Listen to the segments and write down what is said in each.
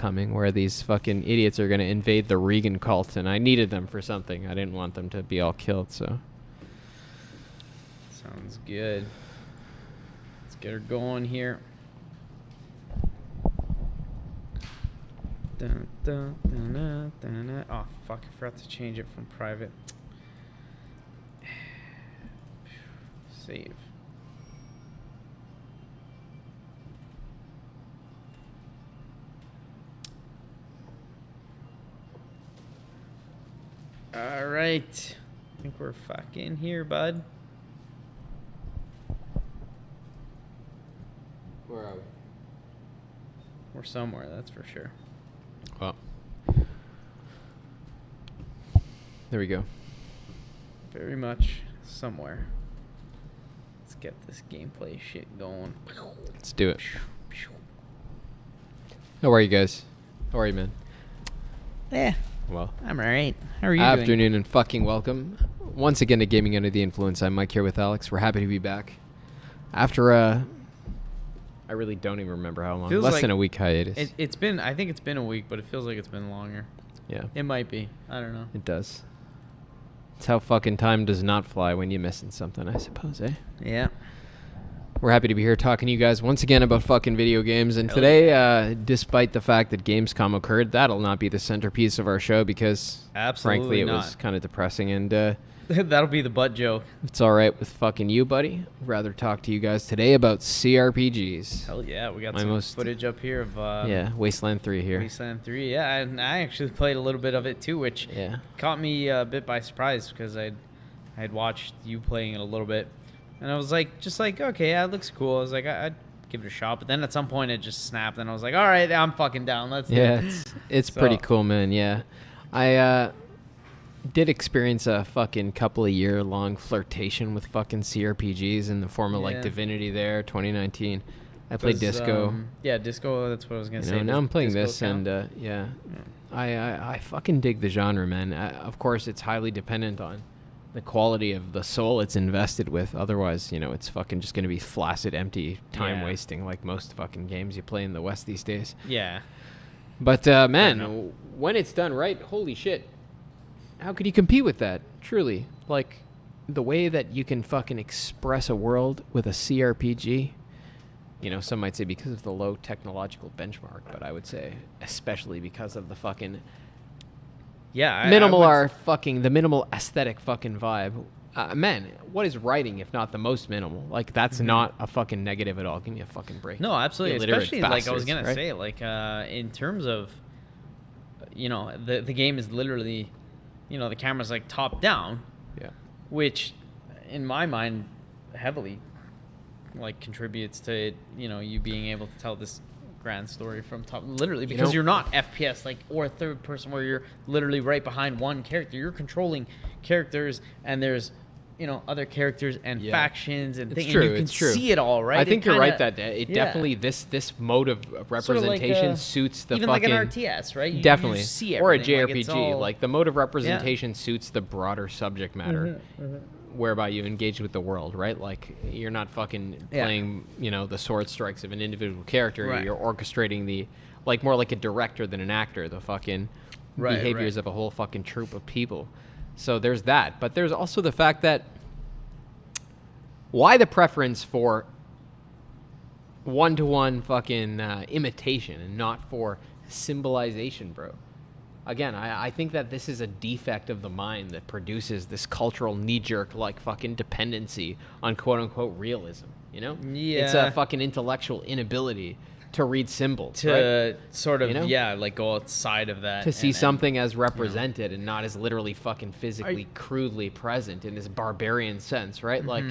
coming where these fucking idiots are going to invade the Reagan cult, and I needed them for something. I didn't want them to be all killed, so. Sounds good. Let's get her going here. Dun, dun, dun, dun, dun, dun. Oh, fuck. I forgot to change it from private. Save. All right. I think we're fucking here, bud. Where are we? We're somewhere, that's for sure. Well, there we go. Very much somewhere. Let's get this gameplay shit going. Let's do it. How are you guys? How are you, man? Yeah. Well, I'm alright. How are you doing? afternoon and fucking welcome. Once again to Gaming Under the Influence. I'm Mike here with Alex. We're happy to be back. After I really don't even remember how long. Feels Less like than a week hiatus. It's been, I think it's been a week, but it feels like it's been longer. Yeah. It might be. I don't know. It does. It's how fucking time does not fly when you're missing something, I suppose, eh? Yeah. We're happy to be here talking to you guys once again about fucking video games. And today, despite the fact that Gamescom occurred, that'll not be the centerpiece of our show because, frankly, it was kind of depressing. And that'll be the butt joke. It's all right with fucking you, buddy. I'd rather talk to you guys today about CRPGs. Hell yeah, we got some footage up here of Wasteland 3 here. Wasteland 3, yeah, and I actually played a little bit of it too, which caught me a bit by surprise because I'd watched you playing it a little bit, and I was like, okay, yeah, it looks cool. I was like, I'd give it a shot, but then at some point it just snapped, and I was like, all right, I'm fucking down. Let's do it. It's pretty cool, man. Yeah, I did experience a fucking couple of year-long flirtation with fucking CRPGs in the form of like Divinity there, 2019. I played Disco. Disco, that's what I was going to say. Now I'm playing this, and I fucking dig the genre, man. Of course, it's highly dependent on the quality of the soul it's invested with. Otherwise, it's fucking just going to be flaccid, empty, time-wasting like most fucking games you play in the West these days. Yeah. But, man, when it's done right, holy shit. How could you compete with that? Truly. Like, the way that you can fucking express a world with a CRPG, some might say because of the low technological benchmark, but I would say especially because of the fucking the minimal aesthetic fucking vibe. Man, what is writing if not the most minimal? Like, that's not a fucking negative at all. Give me a fucking break. No, absolutely. Especially, like I was going right? to say, like, in terms of, the game is literally... the camera's like top down, which in my mind heavily like contributes to you being able to tell this grand story from top, literally, because you're not FPS like or third person where you're literally right behind one character. You're controlling characters, and there's other characters and factions and things. And you can see it all, right? I think you're right that it definitely this mode of representation sort of like suits the even fucking like an RTS, right? Definitely, you see or a JRPG. JRPG. Like the mode of representation suits the broader subject matter, whereby you engage with the world, right? Like you're not fucking playing, the sword strikes of an individual character. Right. You're orchestrating the more like a director than an actor. The fucking behaviors of a whole fucking troop of people. So there's that, but there's also the fact that why the preference for one-to-one fucking imitation and not for symbolization, bro? Again, I think that this is a defect of the mind that produces this cultural knee-jerk like fucking dependency on quote-unquote realism, Yeah. It's a fucking intellectual inability to read symbols, to sort of like go outside of that, to see something as represented and not as lliterally fucking physically crudely present in this barbarian sense, right? Like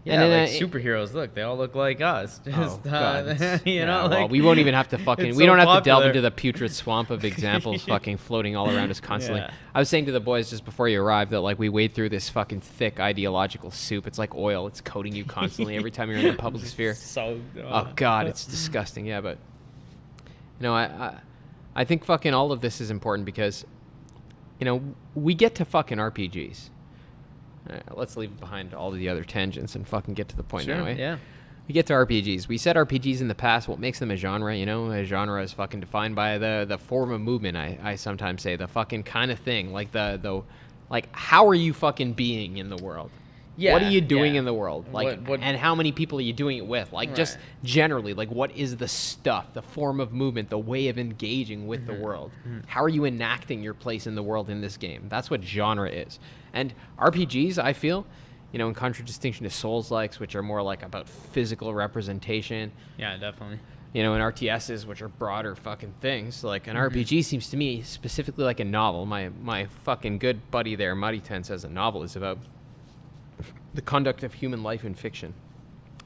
like superheroes, look, they all look like us. Just, well, we won't even have to fucking we don't have to delve into the putrid swamp of examples fucking floating all around us constantly. I was saying to the boys just before you arrived that like we wade through this fucking thick ideological soup. It's like oil. It's coating you constantly every time you're in the public sphere. Oh god, it's disgusting. Yeah, but I think fucking all of this is important because we get to fucking RPGs. Let's leave behind all of the other tangents and fucking get to the point now, eh? Yeah. We get to RPGs. We said RPGs in the past. What makes them a genre? You know, a genre is fucking defined by the form of movement. I sometimes say the fucking kind of thing, like the like how are you fucking being in the world? Yeah. What are you doing in the world? Like, what, and how many people are you doing it with? Like, just generally, like, what is the stuff, the form of movement, the way of engaging with the world? How are you enacting your place in the world in this game? That's what genre is. And RPGs, I feel, you know, in contradistinction to Souls-likes, which are more like about physical representation. Yeah, definitely. You know, and RTSs, which are broader fucking things. Like, an RPG seems to me specifically like a novel. My fucking good buddy there, Muddy Ten, says a novel is about the conduct of human life in fiction.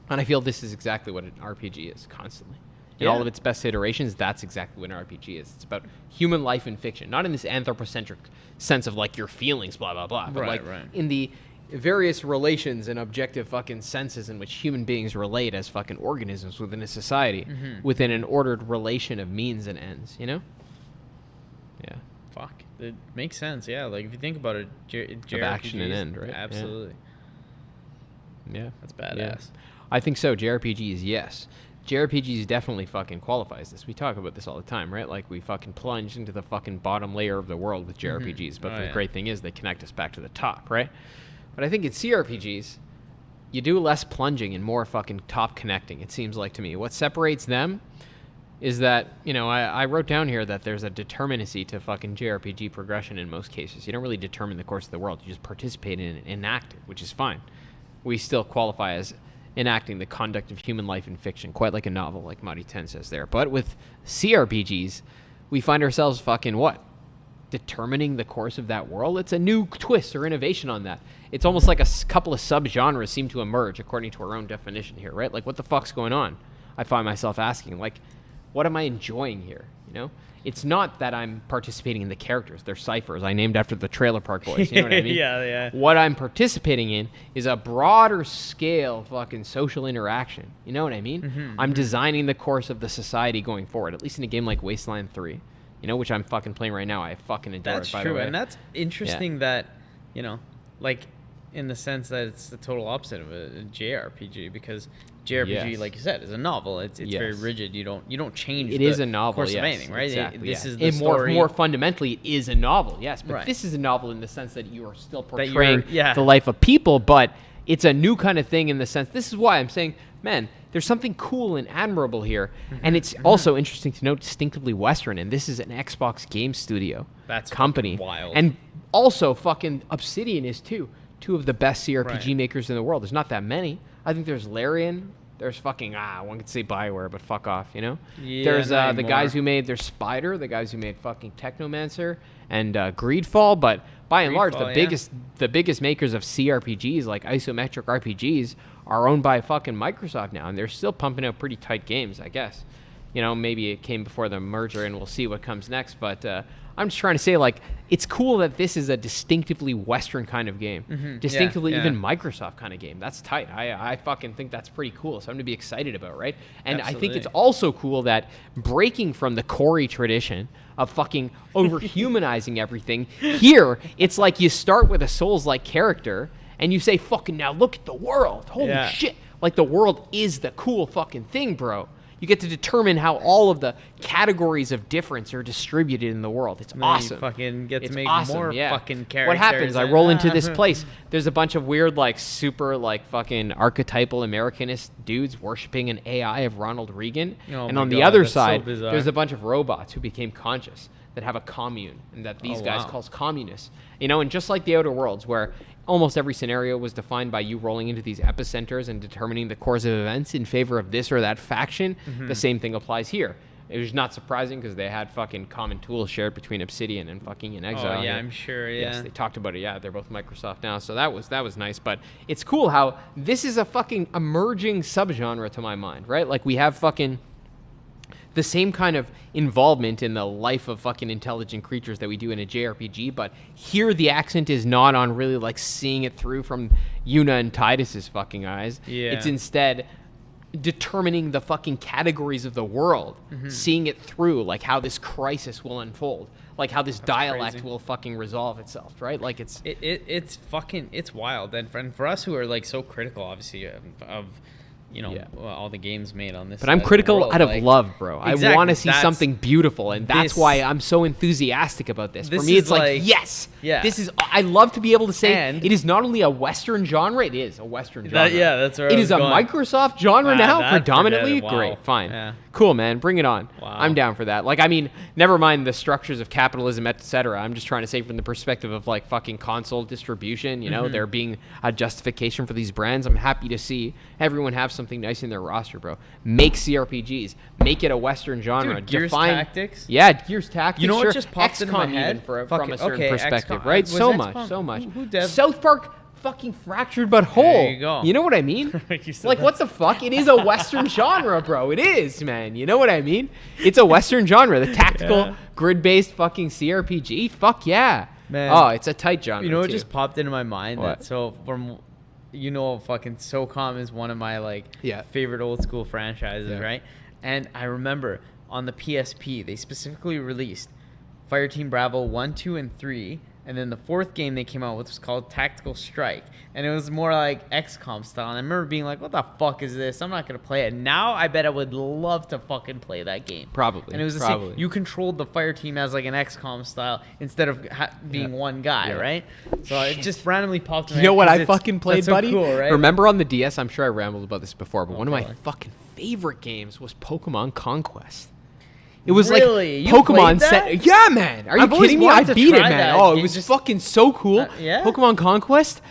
And I feel this is exactly what an RPG is constantly. In all of its best iterations, that's exactly what an RPG is. It's about human life in fiction, not in this anthropocentric sense of like your feelings, blah, blah, blah, but in the various relations and objective fucking senses in which human beings relate as fucking organisms within a society, within an ordered relation of means and ends, you know? Yeah. Fuck. It makes sense, yeah. Like, if you think about it, of action and end, right? Absolutely. Yeah. That's badass. Yeah. I think so. JRPGs, yes. JRPGs definitely fucking qualifies this. We talk about this all the time, right? Like, we fucking plunge into the fucking bottom layer of the world with JRPGs. But the great thing is they connect us back to the top, right? But I think in CRPGs, you do less plunging and more fucking top connecting, it seems like to me. What separates them is that, you know, I wrote down here that there's a determinacy to fucking JRPG progression in most cases. You don't really determine the course of the world. You just participate in it and enact it, which is fine. We still qualify as enacting the conduct of human life in fiction, quite like a novel, like Muddy Ten says there. But with CRPGs, we find ourselves fucking what? Determining the course of that world? It's a new twist or innovation on that. It's almost like a couple of subgenres seem to emerge according to our own definition here, right? Like, what the fuck's going on? I find myself asking, like, what am I enjoying here, you know? It's not that I'm participating in the characters. They're ciphers. I named after the Trailer Park Boys. You know what I mean? Yeah. What I'm participating in is a broader scale fucking social interaction. You know what I mean? I'm designing the course of the society going forward, at least in a game like Wasteland 3, you know, which I'm fucking playing right now. I fucking adore That's it, by true. the way. And that's interesting that, you know, like, in the sense that it's the total opposite of a JRPG, because JRPG, like you said, is a novel. It's very rigid. You don't change. It is a novel. Course of anything, right? Exactly. This is the story. More fundamentally, it is a novel. Yes, but this is a novel in the sense that you are still portraying the life of people, but it's a new kind of thing in the sense. This is why I'm saying, man, there's something cool and admirable here, and it's also interesting to note, distinctively Western. And this is an Xbox game studio company, wild, and also fucking Obsidian is too. Two of the best CRPG makers in the world. There's not that many. I think there's Larian. There's fucking, one could say Bioware, but fuck off, you know? Yeah, there's the guys who made, there's Spider, the guys who made fucking Technomancer and Greedfall, but by and large, the biggest makers of CRPGs, like isometric RPGs, are owned by fucking Microsoft now, and they're still pumping out pretty tight games, I guess. You know, maybe it came before the merger, and we'll see what comes next, but I'm just trying to say, like, it's cool that this is a distinctively Western kind of game. Distinctively even Microsoft kind of game. That's tight. I fucking think that's pretty cool. Something to be excited about, right? And I think it's also cool that breaking from the Corey tradition of fucking over-humanizing everything, here, it's like you start with a Souls-like character, and you say, fucking, now look at the world. Holy shit. Like, the world is the cool fucking thing, bro. You get to determine how all of the categories of difference are distributed in the world. It's awesome. You fucking get to make more fucking characters. What happens? I roll into this place. There's a bunch of weird, like, super, like, fucking archetypal Americanist dudes worshiping an AI of Ronald Reagan. And on the other side, there's a bunch of robots who became conscious that have a commune and that these guys call communists. You know, and just like the Outer Worlds, where almost every scenario was defined by you rolling into these epicenters and determining the course of events in favor of this or that faction, the same thing applies here. It was not surprising because they had fucking common tools shared between Obsidian and fucking In Exile. Oh, yeah, I'm sure, Yes, they talked about it. Yeah, they're both Microsoft now, so that was nice. But it's cool how this is a fucking emerging subgenre to my mind, right? Like, we have fucking the same kind of involvement in the life of fucking intelligent creatures that we do in a JRPG, but here the accent is not on really, like, seeing it through from Yuna and Tidus's fucking eyes. Yeah. It's instead determining the fucking categories of the world, seeing it through, like how this crisis will unfold, like how this dialect will fucking resolve itself, right? Like, it's fucking, it's wild. And for us who are, like, so critical, obviously, of all the games made on this. But I'm critical out of love, bro. Exactly, I want to see something beautiful, and that's why I'm so enthusiastic about this. For me, it's like, yes, this is. I love to be able to say it is not only a Western genre. It is a Western genre. That's where it is a going. Microsoft genre now, predominantly. Wow. Great, fine, Yeah. cool, man. Bring it on. Wow. I'm down for that. Like, I mean, never mind the structures of capitalism, etc. I'm just trying to say from the perspective of like fucking console distribution. There being a justification for these brands. I'm happy to see everyone have something nice in their roster, bro. Make CRPGs. Make it a Western genre. Dude, Gears Tactics? Yeah, Gears Tactics. You know what sure. just popped into my head? Even from a certain perspective, XCOM. right? Was So XCOM? much. Who South Park fucking fractured but whole. There you go. You know what I mean? Like, what the fuck? It is a Western genre, bro. It is, man. You know what I mean? It's a Western genre. The tactical, grid-based fucking CRPG. Fuck yeah. Man. Oh, it's a tight genre, You know what too. just popped into my mind? What? Fucking SOCOM is one of my favorite old school franchises, right? And I remember on the PSP they specifically released Fireteam Bravo 1, 2, and 3, and then the fourth game they came out with was called Tactical Strike, and it was more like XCOM style. And I remember being like, "What the fuck is this? I'm not gonna play it." Now I bet I would love to fucking play that game. Probably. And it was the same. You controlled the fire team as like an XCOM style instead of being one guy, right? So it just randomly popped in my You know head what 'cause I fucking played, that's so buddy? cool, right? Remember on the DS? I'm sure I rambled about this before, but one of my probably. fucking favorite games was Pokemon Conquest. It was Really? like You Pokemon played set. that? Yeah, man. Are you I've always kidding me? I wanted to beat it, try man. that. Oh, it You was just- fucking so cool. Yeah? Pokemon Conquest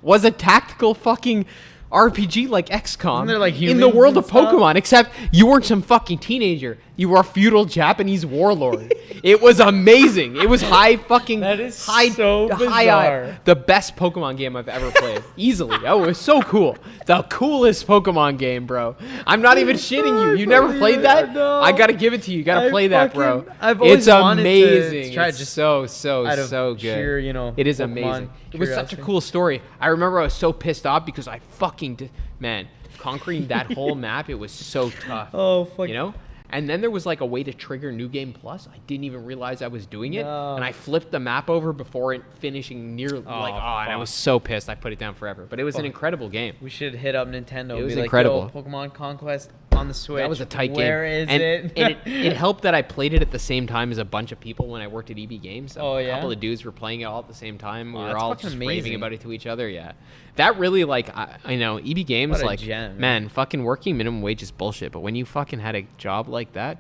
was a tactical fucking RPG like XCOM Isn't there, like, in the humans world and of stuff? Pokemon, except you weren't some fucking teenager. You were a feudal Japanese warlord. It was amazing. It was high fucking That is high, so high bizarre. the best Pokemon game I've ever played. Easily. Oh, it was so cool. The coolest Pokemon game, bro. I'm not even shitting you. You never played that? No. I gotta give it to you. You gotta play that, bro. I've always It's wanted amazing. to try It's just so out of good. sheer, It is Pokemon amazing. It was such a curiosity. cool story. I remember I was so pissed off because I fucking man, conquering that whole map, it was so tough. Oh, fuck. You know? And then there was like a way to trigger New Game Plus. I didn't even realize I was doing it. No. And I flipped the map over before it finishing near and I fuck. was so pissed. I put it down forever. But it was an incredible game. We should hit up Nintendo. It was be incredible. Like, yo, Pokemon Conquest on the Switch. That was a tight game. Where is and, it? and it helped that I played it at the same time as a bunch of people when I worked at EB Games. Oh, yeah? A couple of dudes were playing it all at the same time. We Wow, were that's all fucking just amazing. raving about it to each other. Yeah. That really, like, I know, EB Games, What a like, gem, man, fucking working minimum wage is bullshit. But when you fucking had a job like that,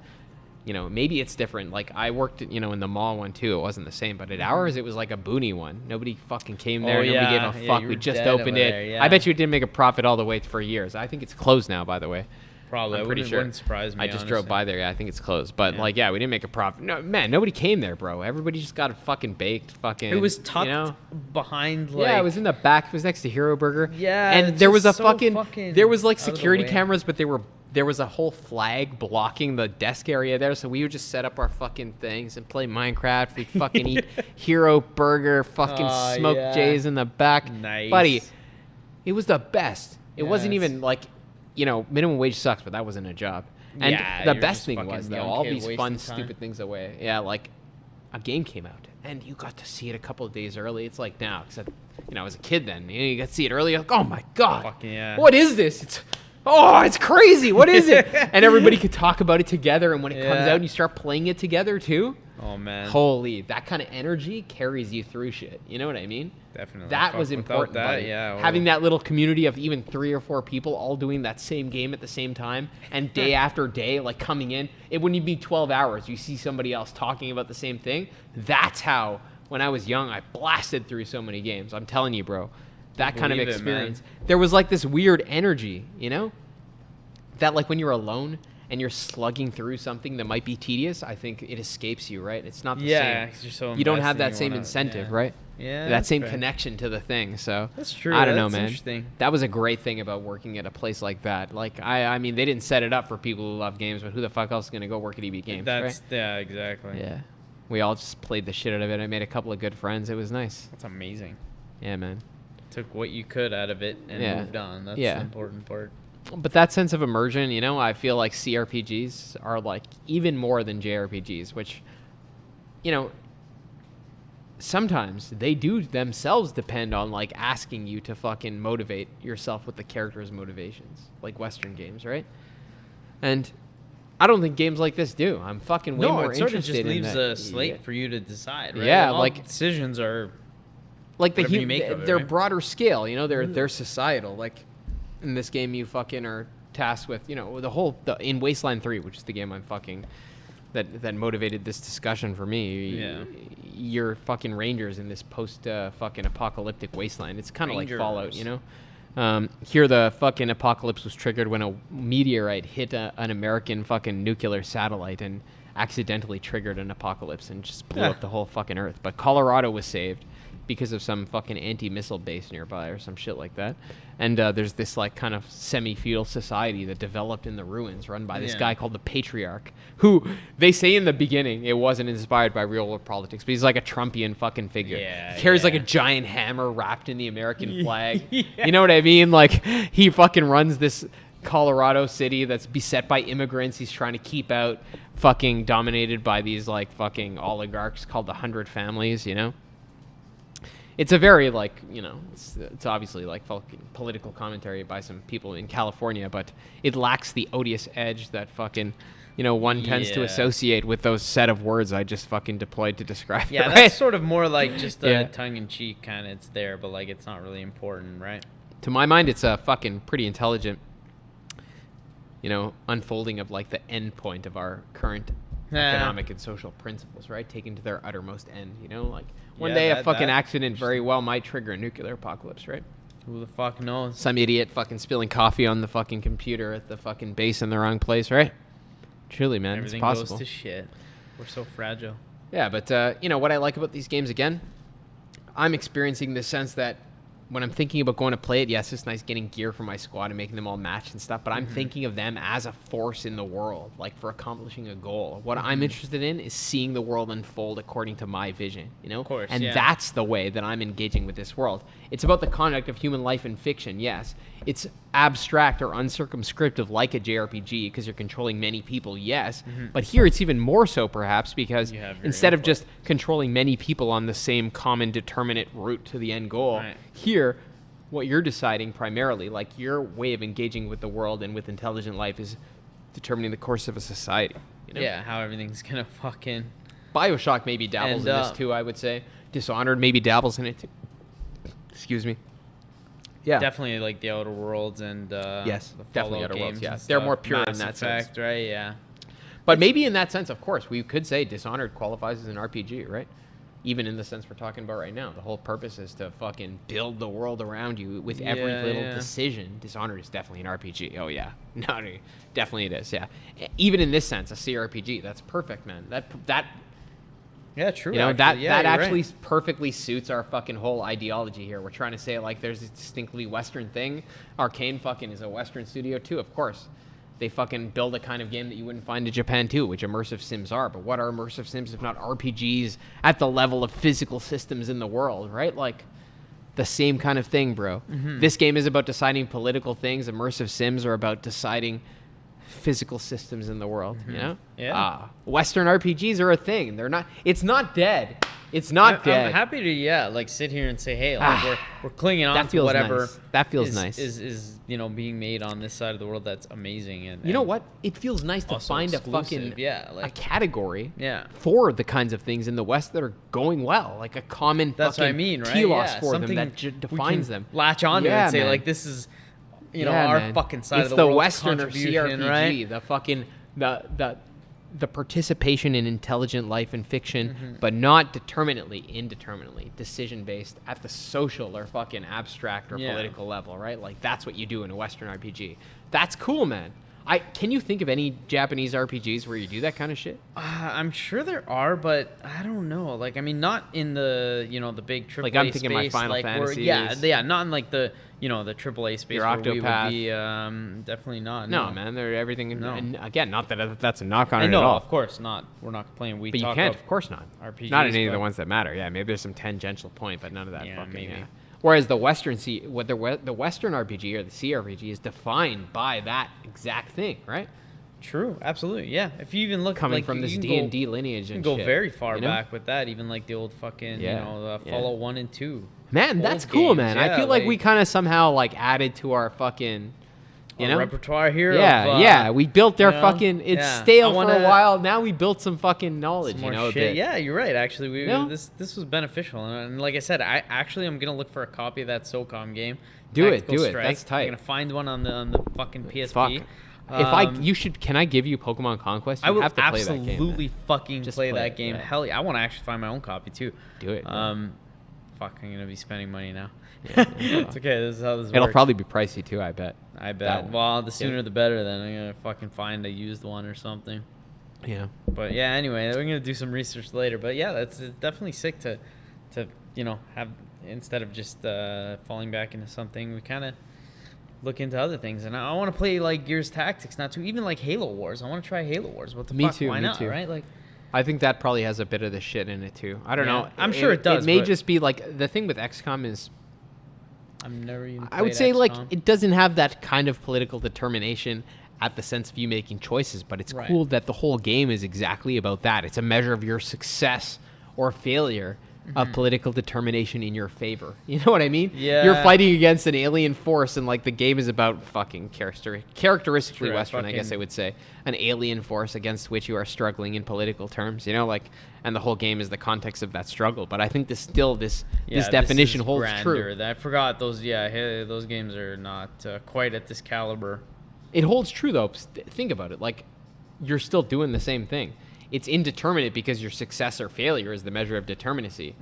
maybe it's different. Like, I worked, in the mall one too. It wasn't the same. But at ours, it was like a boony one. Nobody fucking came there. Oh, Nobody yeah. gave a Yeah, fuck. you We were just dead opened over it. there, yeah. I bet you it didn't make a profit all the way for years. I think it's closed now, by the way. Probably. I'm pretty sure. Wouldn't surprise me. I just drove honestly. by there. Yeah, I think it's closed. But we didn't make a profit. No, man, nobody came there, bro. Everybody just got fucking baked. Fucking. It was tucked behind. Like, yeah, it was in the back. It was next to Hero Burger. Yeah, and it's there was a just so fucking there was like out of the security way. cameras, but there was a whole flag blocking the desk area there. So we would just set up our fucking things and play Minecraft. We'd fucking eat Hero Burger, fucking Oh, smoke yeah. J's in the back. Nice. Buddy, it was the best. It wasn't Yes. even like, minimum wage sucks, but that wasn't a job. And Yeah, the you're best just thing fucking was, though, young all kid these wasting fun, time. stupid things away. Yeah, like a game came out, and you got to see it a couple of days early. It's like now, except, I was a kid then. You got to see it early. Like, oh my God. Fucking yeah. What is this? It's crazy. What is it? And everybody could talk about it together. And when it comes Yeah. out and you start playing it together too, Oh man. holy, that kind of energy carries you through shit. You know what I mean? Definitely. That Fuck, was without important. that, buddy. yeah, Having that little community of even 3 or 4 people all doing that same game at the same time and day after day, like coming in, it wouldn't even be 12 hours. You see somebody else talking about the same thing. That's how, when I was young, I blasted through so many games. I'm telling you, bro. That kind of Believe it, experience. There was like this weird energy, that like when you're alone and you're slugging through something that might be tedious, I think it escapes you, right? It's not the Yeah, same. 'cause you're so You don't have invested, that you same wanna- incentive, yeah. right? Yeah, That that's same fair. connection to the thing. So That's true. I don't know, That's man. interesting. That was a great thing about working at a place like that. Like I mean, they didn't set it up for people who love games, but who the fuck else is gonna go work at EB Games, That's right? yeah, exactly. Yeah. We all just played the shit out of it. I made a couple of good friends. It was nice. That's amazing. Yeah, man. Took what you could out of it and Yeah. moved on. That's Yeah. the important part. But that sense of immersion, I feel like CRPGs are like even more than JRPGs, which, sometimes they do themselves depend on like asking you to fucking motivate yourself with the character's motivations, like Western games, right? And I don't think games like this do. I'm fucking way more interested in that. No, it sort of just leaves a slate for you to decide, right? Yeah, like decisions are like they're broader scale, you know, they're societal. Like in this game, you fucking are tasked with, you know, in Wasteland 3, which is the game I'm fucking that motivated this discussion for me. Yeah. You're fucking rangers in this post fucking apocalyptic wasteland. It's kind of like Fallout, you know. Here the fucking apocalypse was triggered when a meteorite hit an American fucking nuclear satellite and accidentally triggered an apocalypse and just blew up the whole fucking earth. But Colorado was saved because of some fucking anti-missile base nearby or some shit like that. And there's this like kind of semi-feudal society that developed in the ruins run by this guy called the Patriarch, who they say in the beginning it wasn't inspired by real world politics, but he's like a Trumpian fucking figure. He carries like a giant hammer wrapped in the American flag. You know what I mean? Like he fucking runs this Colorado city that's beset by immigrants he's trying to keep out, fucking dominated by these like fucking oligarchs called the 100 Families, you know? It's a very, like, you know, it's obviously, like, political commentary by some people in California, but it lacks the odious edge that fucking, you know, one tends to associate with those set of words I just fucking deployed to describe it, right? That's sort of more like just a tongue-in-cheek kind of, it's there, but, like, it's not really important, right? To my mind, it's a fucking pretty intelligent, you know, unfolding of, like, the end point of our current economic and social principles, right? Taken to their uttermost end, you know? Like, one day a fucking accident very well might trigger a nuclear apocalypse, right? Who the fuck knows? Some idiot fucking spilling coffee on the fucking computer at the fucking base in the wrong place, right? Truly, man, everything it's possible. Goes to shit. We're so fragile. Yeah, but, you know, what I like about these games, again, I'm experiencing the sense that when I'm thinking about going to play it, yes, it's nice getting gear for my squad and making them all match and stuff, but I'm thinking of them as a force in the world, like for accomplishing a goal. What I'm interested in is seeing the world unfold according to my vision, you know? Of course, and that's the way that I'm engaging with this world. It's about the conduct of human life in fiction, yes. It's abstract or uncircumscriptive like a JRPG because you're controlling many people, yes. But here it's even more so perhaps because instead of just controlling many people on the same common determinate route to the end goal, here what you're deciding primarily, like your way of engaging with the world and with intelligent life is determining the course of a society. You know? Yeah, how everything's gonna fucking... BioShock maybe dabbles in this too, I would say. Dishonored maybe dabbles in it too. Excuse me. Yeah, definitely like the Outer Worlds and yes, the definitely Outer games Worlds. Yeah, they're more pure Mass in that Effect, sense, right? Yeah, but maybe in that sense, of course, we could say Dishonored qualifies as an RPG, right? Even in the sense we're talking about right now, the whole purpose is to fucking build the world around you with every little decision. Dishonored is definitely an RPG. Oh yeah, no, definitely it is. Yeah, even in this sense, a CRPG. That's perfect, man. That. Yeah, true. You know, that actually perfectly suits our fucking whole ideology here. We're trying to say, like, there's a distinctly Western thing. Arcane fucking is a Western studio, too, of course. They fucking build a kind of game that you wouldn't find in Japan, too, which immersive sims are. But what are immersive sims if not RPGs at the level of physical systems in the world, right? Like, the same kind of thing, bro. This game is about deciding political things. Immersive sims are about deciding physical systems in the world, you know? Yeah. Western RPGs are a thing. They're not. It's not dead. It's not dead. I'm happy to like sit here and say, hey, like we're clinging on to whatever that feels nice. Is you know being made on this side of the world that's amazing and you know what? It feels nice to find exclusive. a category for the kinds of things in the West that are going well, like a common that's fucking what I mean, right? telos for them that defines them. Latch onto and say like this is. You know, our fucking side of the world. It's the Western or CRPG, right? the fucking the participation in intelligent life and fiction, but not indeterminately, decision based at the social or fucking abstract or political level, right? Like that's what you do in a Western RPG. That's cool, man. Can you think of any Japanese RPGs where you do that kind of shit? I'm sure there are, but I don't know. Like, I mean, not in the the big AAA like I'm thinking space, my Final Fantasy. Yeah, not in like the the AAA space. Your where Octopath. we would be no. No, man, they're everything. No. And again, not that that's a knock on it no, at all. of course not. We're not complaining. But you can't, of course not. RPGs, not in any of the ones that matter. Yeah, maybe there's some tangential point, but none of that fucking. Maybe. Yeah. Whereas the Western the Western RPG or the CRPG is defined by that exact thing, right? True, absolutely, yeah. If you even look coming like, from this D&D lineage and you can go shit, very far you know? back with that, even like the old fucking, Fallout 1 and 2. Man, that's Old cool, games, man. yeah, I feel like we kind of somehow like added to our fucking, you know, repertoire here. Yeah, we built their fucking. It's stale for a while. Now we built some fucking knowledge. Some more shit. Yeah, you're right. Actually, this was beneficial, and like I said, I'm gonna look for a copy of that SOCOM game. Do it. Strike. That's tight. I'm gonna find one on the fucking PSP. Fuck. Can I give you Pokemon Conquest? You I will have to play that game, absolutely fucking Just play play that it, game. yeah. Hell yeah, I want to actually find my own copy too. Do it. Fuck, I'm gonna be spending money now. Yeah, It's okay. This is how this works. It'll probably be pricey too. I bet. Well, the sooner the better. Then I'm gonna fucking find a used one or something. Yeah. But yeah, anyway, we're gonna do some research later. But yeah, it's definitely sick to have, instead of just falling back into something, we kind of look into other things. And I want to play like Gears Tactics, not to even like Halo Wars. I want to try Halo Wars. What the fuck? Too, Why me not? too. Right? Like, I think that probably has a bit of the shit in it too. I don't know. I'm sure it does. It may just be like the thing with XCOM is. I've never even. I would say like it doesn't have that kind of political determination at the sense of you making choices, but it's cool that the whole game is exactly about that. It's a measure of your success or failure of political determination in your favor. You know what I mean? Yeah. You're fighting against an alien force, and like the game is about fucking characteristically Western, I guess I would say, an alien force against which you are struggling in political terms. You know, like, and the whole game is the context of that struggle. But I think this definition holds true. I forgot those. Yeah, those games are not quite at this caliber. It holds true though. Think about it. Like, you're still doing the same thing. It's indeterminate because your success or failure is the measure of determinacy.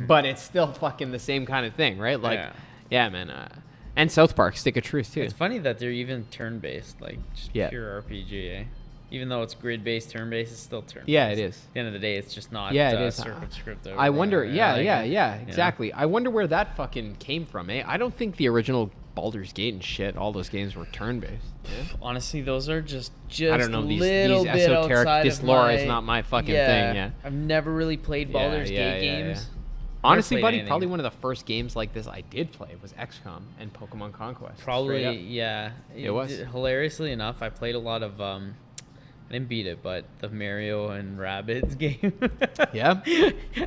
But it's still fucking the same kind of thing, right? Like, yeah man. And South Park, Stick of Truth too. It's funny that they're even turn-based, like just pure RPG. Eh? Even though it's grid-based, turn-based, it's still turn-based. Yeah, it is. At the end of the day, it's just not it is. circumscriptive. I wonder. Exactly. I wonder where that fucking came from. I don't think the original Baldur's Gate and shit, all those games were turn-based. Yeah? Honestly, those are just I don't know, these bit esoteric. This lore is not my fucking thing. Yeah, I've never really played Baldur's Gate games. Yeah. Honestly, buddy, probably one of the first games like this I did play was XCOM and Pokemon Conquest. Probably, yeah. It was. Hilariously enough, I played a lot of, I didn't beat it, but the Mario and Rabbids game. Yeah?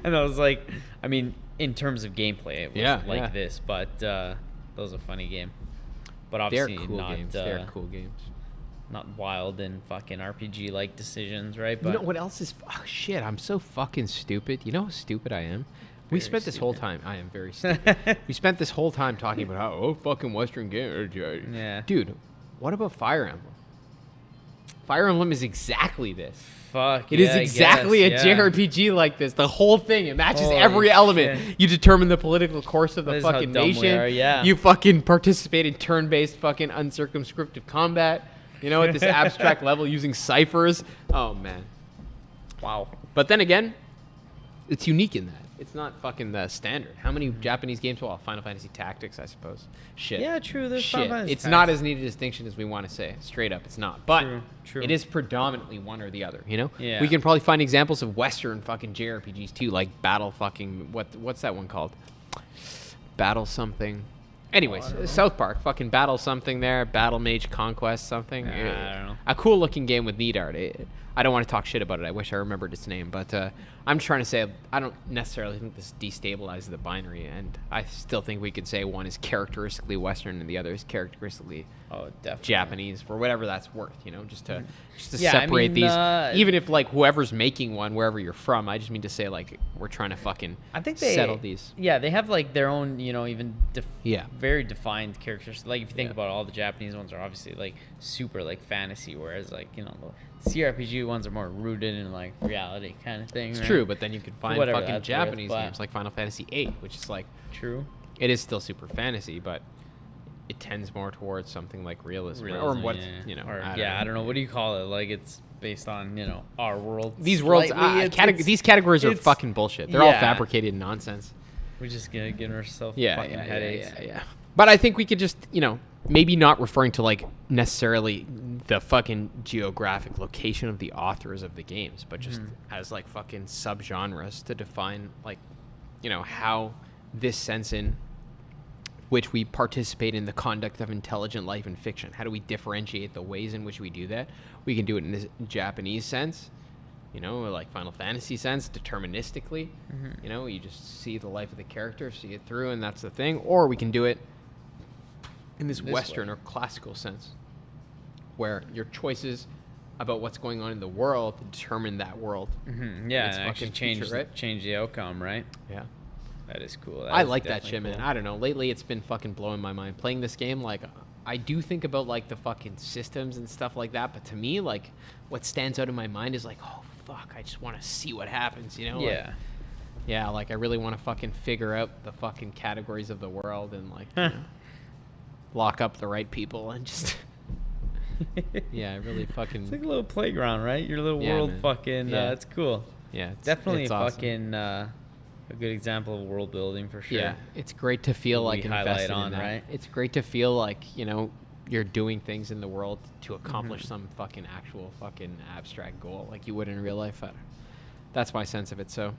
And I was like, I mean, in terms of gameplay, it was this, but that was a funny game. But obviously They're cool not... games. They're cool games. Not wild and fucking RPG-like decisions, right? But you know what else is... Oh, shit, I'm so fucking stupid. You know how stupid I am? We spent this whole time. I am very stupid. We spent this whole time talking about how fucking Western game. Yeah, dude. What about Fire Emblem? Fire Emblem is exactly this. Fuck. It is exactly a JRPG like this. The whole thing. It matches every element. Shit. You determine the political course of the That is fucking how dumb nation. we are, yeah. You fucking participate in turn-based fucking uncircumscripted combat. You know, at this abstract level using ciphers. Oh man. Wow. But then again, it's unique in that. It's not fucking the standard. How many Japanese games? Well, Final Fantasy Tactics, I suppose. Shit. Yeah, true. There's Shit. It's not as neat a distinction as we want to say. Straight up, it's not. But true. It is predominantly one or the other, you know? Yeah. We can probably find examples of Western fucking JRPGs too, like Battle fucking... What's that one called? Battle something. Anyways, South Park. Fucking Battle something there. Battle Mage Conquest something. I don't know. A cool looking game with neat art. I don't want to talk shit about it. I wish I remembered its name. But I'm trying to say I don't necessarily think this destabilizes the binary. And I still think we could say one is characteristically Western and the other is characteristically Japanese for whatever that's worth, you know, just to separate these. Even if like whoever's making one, wherever you're from, I just mean to say like we're trying to fucking settle these. Yeah, they have like their own, you know, even very defined characters. Like if you think about all the Japanese ones are obviously like super like fantasy, whereas like, you know, the CRPG ones are more rooted in like reality kind of thing. It's true, but then you can find fucking Japanese worth, games like Final Fantasy VIII, which is like it is still super fantasy, but it tends more towards something like realism or what you know. I don't know. What do you call it? Like it's based on, you know, our world. These worlds, these categories are fucking bullshit. They're all fabricated nonsense. We're just gonna give ourselves fucking headaches. Yeah. But I think we could just, you know, maybe not referring to like necessarily the fucking geographic location of the authors of the games, but just as like fucking subgenres to define like, you know, how this sense in which we participate in the conduct of intelligent life in fiction. How do we differentiate the ways in which we do that? We can do it in this Japanese sense, you know, or like Final Fantasy sense, deterministically. You know, you just see the life of the character, see it through, and that's the thing. Or we can do it in this Western or classical sense, where your choices about what's going on in the world determine that world. Yeah, and actually change the outcome, right? Yeah. That is cool. I like that shit, man. I don't know. Lately, it's been fucking blowing my mind. Playing this game, like, I do think about, like, the fucking systems and stuff like that, but to me, like, what stands out in my mind is, like, oh, fuck, I just want to see what happens, you know? Yeah. Like, yeah, like, I really want to fucking figure out the fucking categories of the world and, like, you know, lock up the right people and just... yeah, I really fucking... It's like a little playground, right? Your little world, man. Fucking... Yeah. It's cool. Yeah, definitely it's fucking... a good example of world building for sure. Yeah, it's great to feel like invested on, in that. Right? It's great to feel like, you know, you're doing things in the world to accomplish some fucking actual fucking abstract goal like you would in real life. That's my sense of it. So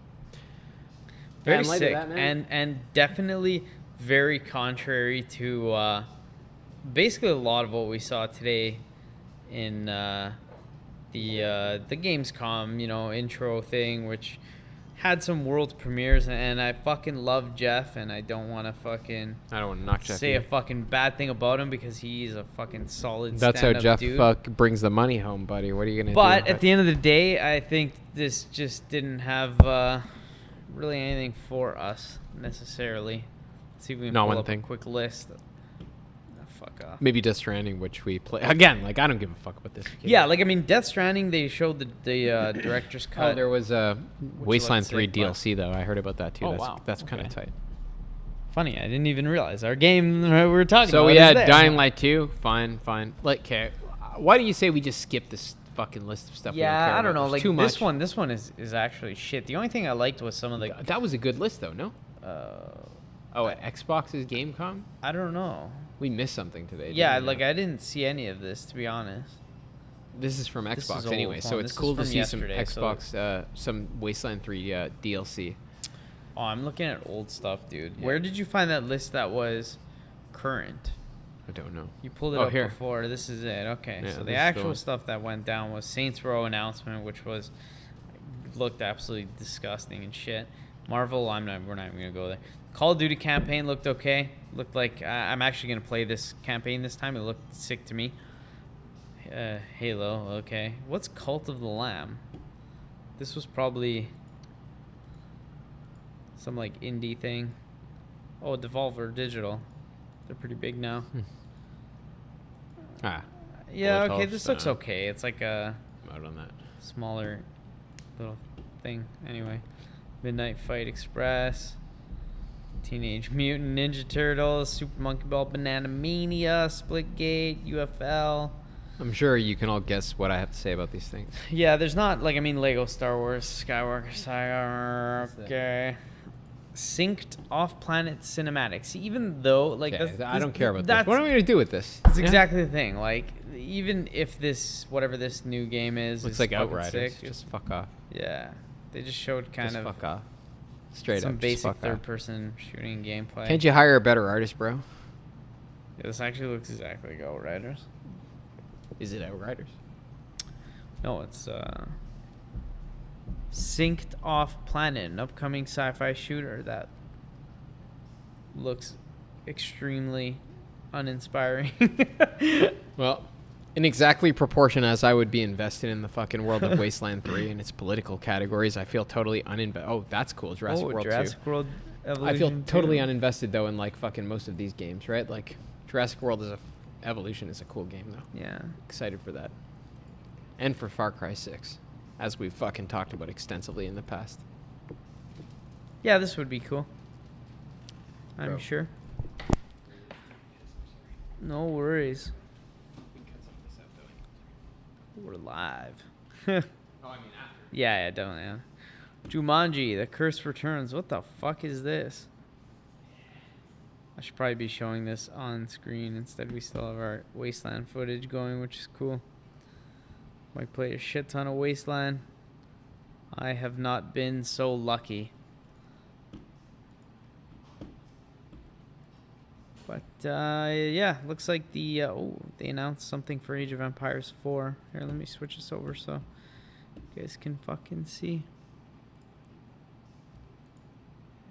very sick, and definitely very contrary to basically a lot of what we saw today in the Gamescom, you know, intro thing, which had some world premieres, and I fucking love Jeff, and I don't want to knock Jeff say a fucking bad thing about him because he's a fucking solid That's how Jeff dude. Brings the money home, buddy. What are you gonna do? But at the end of the day, I think this just didn't have really anything for us necessarily. Let's see if we can pull up a quick list. Fuck off. Maybe Death Stranding, which we play again. Like, I don't give a fuck about this game. Yeah, like, I mean, Death Stranding, they showed the director's cut. Oh, there was a Wasteland 3 DLC though. I heard about that too. That's kind of tight. Funny, I didn't even realize our game we were talking about. So we had Dying Light 2. Fine. Like, okay, why do you say we just skip this fucing list of stuff? Yeah, I don't know. Like, too much. This one is actually shit. The only thing I liked was some of the. That was a good list though. No. At Xbox's Gamescom? I don't know. We missed something today. Yeah, like, I didn't see any of this, to be honest. This is from Xbox anyway, so it's cool to see some Xbox, some Wasteland 3 DLC. Oh, I'm looking at old stuff, dude. Yeah. Where did you find that list that was current? I don't know. You pulled it up here before. This is it. Okay, yeah, so the actual stuff that went down was Saints Row announcement, which looked absolutely disgusting and shit. Marvel, we're not even gonna go there. Call of Duty campaign looked okay. Looked like I'm actually gonna play this campaign this time. It looked sick to me. Halo, okay. What's Cult of the Lamb? This was probably some like indie thing. Oh, Devolver Digital. They're pretty big now. Yeah, okay. This looks okay. It's like a smaller little thing. Anyway, Midnight Fight Express. Teenage Mutant Ninja Turtles, Super Monkey Ball, Banana Mania, Splitgate, UFL. I'm sure you can all guess what I have to say about these things. Yeah, there's not, like, I mean, Lego Star Wars, Skywalker Saga, okay. Synced off-planet cinematics. Even though, like, I don't care about this. What am I going to do with this? That's exactly the thing. Like, even if whatever this new game is, looks like Outriders. Sick, just fuck off. Yeah. They just showed fuck off. Straight some up, basic third-person shooting gameplay. Can't you hire a better artist, bro? Yeah, this actually looks exactly like Outriders. Is it Outriders? No, it's Synced Off Planet, an upcoming sci-fi shooter that looks extremely uninspiring. Well, in exactly proportion as I would be invested in the fucking world of Wasteland 3 and its political categories, I feel totally uninvested. Oh, that's cool. Jurassic World 2. Jurassic World Evolution I feel totally uninvested, though, in, like, fucking most of these games, right? Like, Jurassic World Evolution is a cool game, though. Yeah. Excited for that. And for Far Cry 6, as we've fucking talked about extensively in the past. Yeah, this would be cool. I'm sure. No worries. We're live. Yeah, definitely. Yeah. Jumanji, The Curse Returns. What the fuck is this? I should probably be showing this on screen. Instead, we still have our Wasteland footage going, which is cool. Might play a shit ton of Wasteland. I have not been so lucky. yeah, looks like the they announced something for Age of Empires 4. Here, let me switch this over so you guys can fucking see.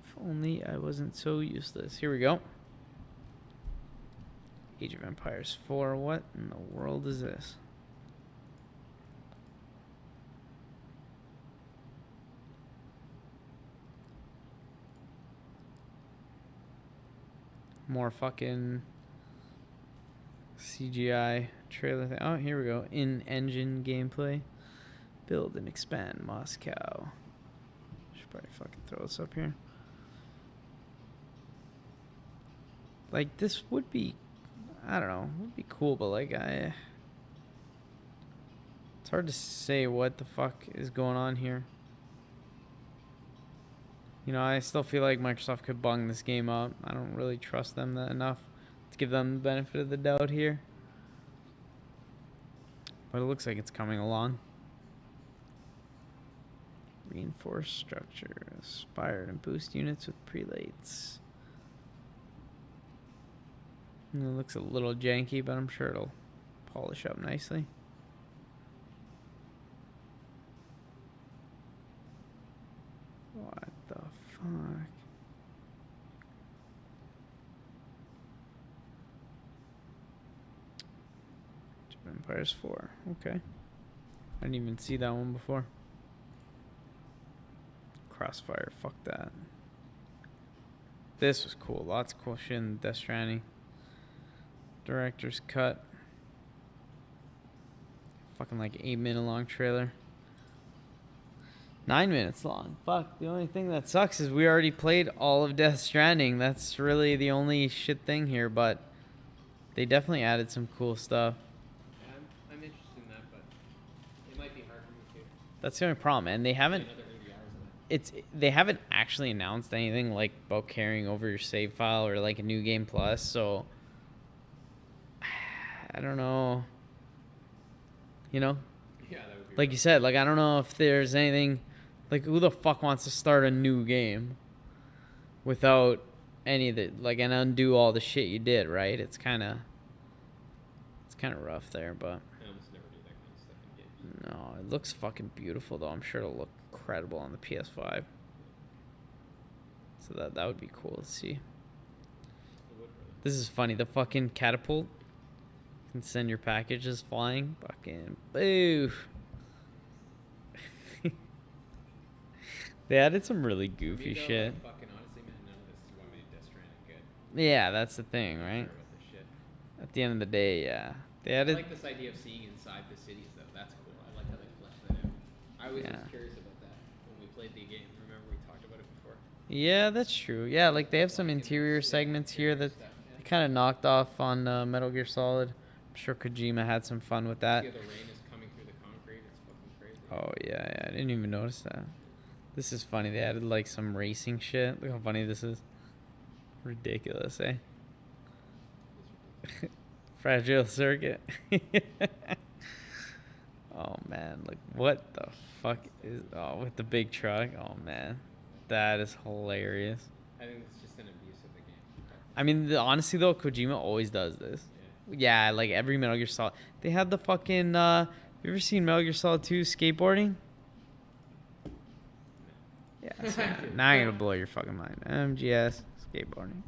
If only I wasn't so useless. Here we go. Age of Empires 4. What in the world is this? More fucking CGI trailer thing. Oh, here we go. In-engine gameplay. Build and expand Moscow. Should probably fucking throw this up here. Like, this would be, I don't know, would be cool, but like, it's hard to say what the fuck is going on here. You know, I still feel like Microsoft could bung this game up. I don't really trust them enough to give them the benefit of the doubt here. But it looks like it's coming along. Reinforce structure. Aspire and boost units with prelates. It looks a little janky, but I'm sure it'll polish up nicely. What the fuck? Empires 4. Okay. I didn't even see that one before. Crossfire. Fuck that. This was cool. Lots of cool shit in Death Stranding. Director's cut. Fucking like 8-minute long trailer. 9 minutes long. Fuck. The only thing that sucks is we already played all of Death Stranding. That's really the only shit thing here, but they definitely added some cool stuff. Yeah, I'm interested in that, but it might be hard for me too. That's the only problem, and they haven't. They haven't actually announced anything like about carrying over your save file or like a new game plus. So I don't know. You know. Yeah, that would be like you said, like I don't know if there's anything. Like, who the fuck wants to start a new game without any of the, like, and undo all the shit you did, right? It's kind of rough there, but. I almost never do that kind of stuff in games. No, it looks fucking beautiful, though. I'm sure it'll look incredible on the PS5. So that would be cool to see. This is funny. The fucking catapult can send your packages flying. Fucking boo. They added some really goofy shit. Like, fucking honestly, man, none of this is what made Death Stranding good. Yeah, that's the thing, right? At the end of the day, yeah. They added. I like this idea of seeing inside the cities, though. That's cool. I like how they fleshed that out. I was just curious about that when we played the game. Remember we talked about it before? Yeah, that's true. Yeah, like they have some interior segments here that they kind of knocked off on Metal Gear Solid. I'm sure Kojima had some fun with that. See how the rain is coming through the concrete? It's fucking crazy. Oh, yeah, I didn't even notice that. This is funny. They added like some racing shit. Look how funny this is. Ridiculous, eh? Fragile circuit. Oh, man. Like, what the fuck is... Oh, with the big truck. Oh, man. That is hilarious. I think it's just an abuse of the game. I mean, honestly, though, Kojima always does this. Yeah, like every Metal Gear Solid. They had the fucking... you ever seen Metal Gear Solid 2 skateboarding? Yeah, so now I'm gonna blow your fucking mind. MGS skateboarding.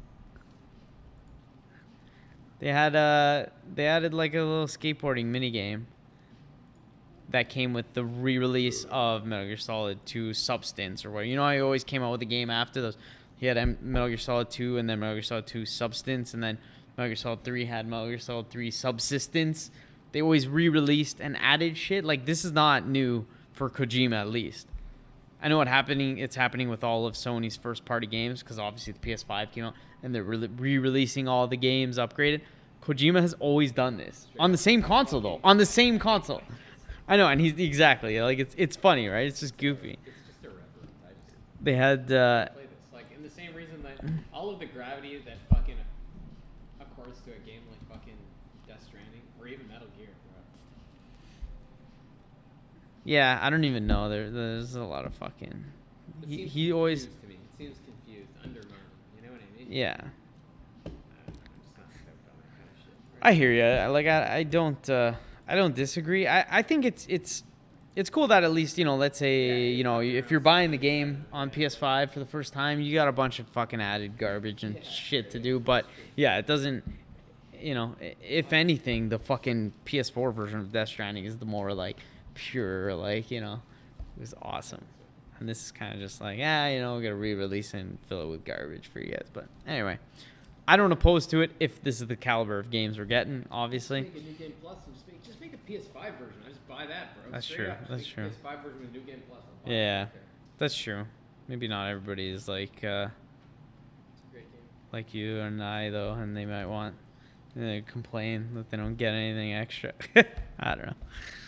They added like a little skateboarding mini game that came with the re-release of Metal Gear Solid 2 Substance or what. You know, I always came out with a game after those. He had Metal Gear Solid 2 and then Metal Gear Solid 2 Substance and then Metal Gear Solid 3 had Metal Gear Solid 3 Subsistence. They always re-released and added shit. Like, this is not new for Kojima, at least. I know it's happening with all of Sony's first-party games because obviously the PS5 came out and they're re-releasing all the games upgraded. Kojima has always done this on the same console, though. On the same console. I know, and he's exactly like it's funny, right? It's just goofy. It's just irreverent. They had. Play this like in the same reason that all of the gravity that fucking accords to a game like fucking Death Stranding or even Metal Gear, bro. Yeah, I don't even know. There's a lot of fucking. He always. To me. It seems confused, undermined. You know what I mean? Yeah. I hear you. Like I don't disagree. I think it's cool that at least, you know, let's say, you know, if you're buying the game on PS5 for the first time, you got a bunch of fucking added garbage and shit to do. But yeah, it doesn't, you know, if anything, the fucking PS4 version of Death Stranding is the more like pure, like, you know, it was awesome. And this is kind of just like, yeah, you know, we're going to re-release and fill it with garbage for you guys. But anyway, I don't oppose to it if this is the caliber of games we're getting, obviously. Just make a New Game Plus and just make a PS5 version. I just buy that, bro. That's true. That's true. PS5 version with New Game Plus. Yeah, that's true. Maybe not everybody is like like you and I, though, and they might want to complain that they don't get anything extra. I don't know.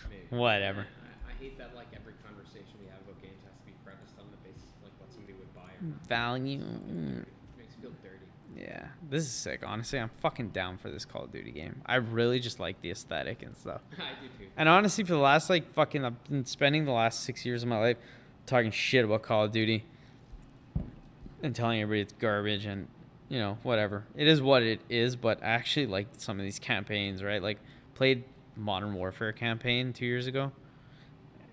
Maybe. Whatever. I hate that, like, every conversation we have about games has to be premised on the basis of, like, what somebody would buy or not. Value. It makes me feel dirty. Yeah, this is sick. Honestly, I'm fucking down for this Call of Duty game. I really just like the aesthetic and stuff. I do too. And honestly, for the last, like, fucking, I've been spending the last 6 years of my life talking shit about Call of Duty and telling everybody it's garbage and, you know, whatever. It is what it is, but I actually like some of these campaigns, right? Like, played Modern Warfare campaign 2 years ago,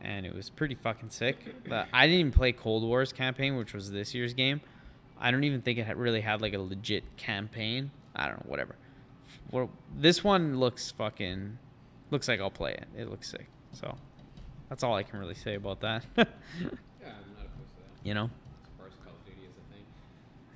and it was pretty fucking sick. I didn't even play Cold War's campaign, which was this year's game. I don't even think it really had, like, a legit campaign. I don't know, whatever. Well, this one looks like I'll play it. It looks sick. So that's all I can really say about that. Yeah, I'm not opposed to that. You know? As far as Call of Duty is a thing.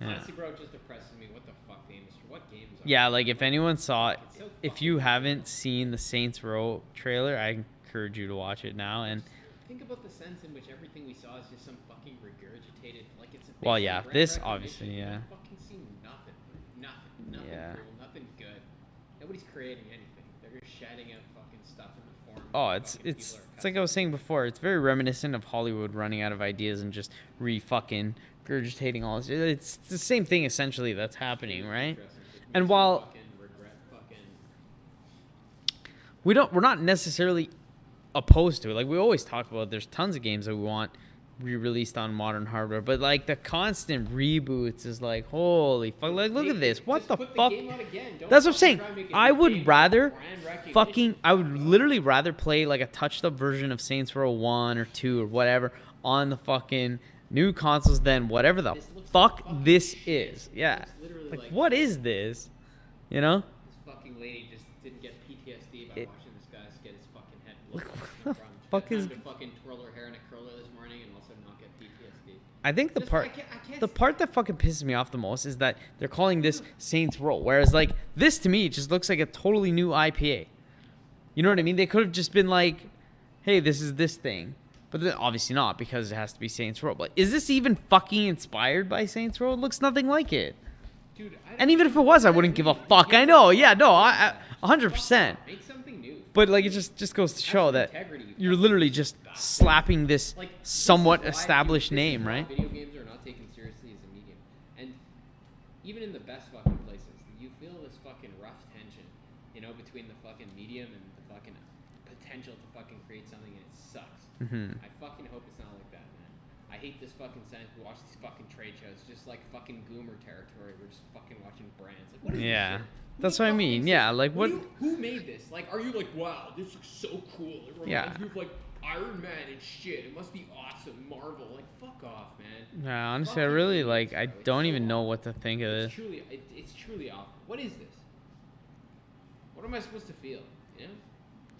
Yeah. Honestly, bro, it just depresses me. What the fuck the industry? What games are Yeah, like, if anyone saw it, It's so if fucking you haven't seen the Saints Row trailer, I encourage you to watch it now. And think about the sense in which everything we saw is just some fucking regurgitated, like it's a well, basic yeah, brand this recognition. obviously, You yeah. fucking see nothing Yeah. cool, nothing good. Nobody's creating anything. They're just shouting out fucking stuff in the form. Oh, that it's fucking people are like I was saying before. It's very reminiscent of Hollywood running out of ideas and just fucking regurgitating all this. It's the same thing essentially that's happening, right? And while we're not necessarily opposed to it, like we always talk about, there's tons of games that we want re-released on modern hardware, but like the constant reboots is like, holy fuck, like look at this, what the fuck? That's what I'm saying. I would literally rather play like a touched up version of Saints Row 1 or 2 or whatever on the fucking new consoles than whatever the fuck this is. Yeah, like what is this, you know? This fucking lady just didn't get PTSD by watching this guy get his fucking head blown off What the fuck is? to fucking twirl her hair in a curler this morning and also not get PTSD. I think I the part that fucking pisses me off the most is that they're calling this Saints Row, whereas like this to me just looks like a totally new IPA. You know what I mean? They could have just been like, hey, this is this thing. But then obviously not, because it has to be Saints Row. But is this even fucking inspired by Saints Row? It looks nothing like it. Dude, and even if it was, I wouldn't give a fuck. I know, yeah, no, I 100%. Make something new. But like, it just goes to show that you're literally just slapping this somewhat established name, right? Video games are not taken seriously as a medium, and even in the best fucking places, you feel this fucking rough tension, you know, between the fucking medium and the fucking potential to fucking create something, and it sucks. Mm-hmm. I fucking hope it's not like that, man. I hate this fucking sense. We watch these fucking trade shows, just like fucking Goomer territory. We're just fucking watching brands. Like, what is yeah. this shit? That's what I mean. Yeah, like what? Who made this? Like, are you like, wow, this looks so cool? It reminds me of like Iron Man and shit. It must be awesome. Marvel, like, fuck off, man. Yeah, honestly, I really like. I don't even know what to think of this. It's truly awful. What is this? What am I supposed to feel? You know?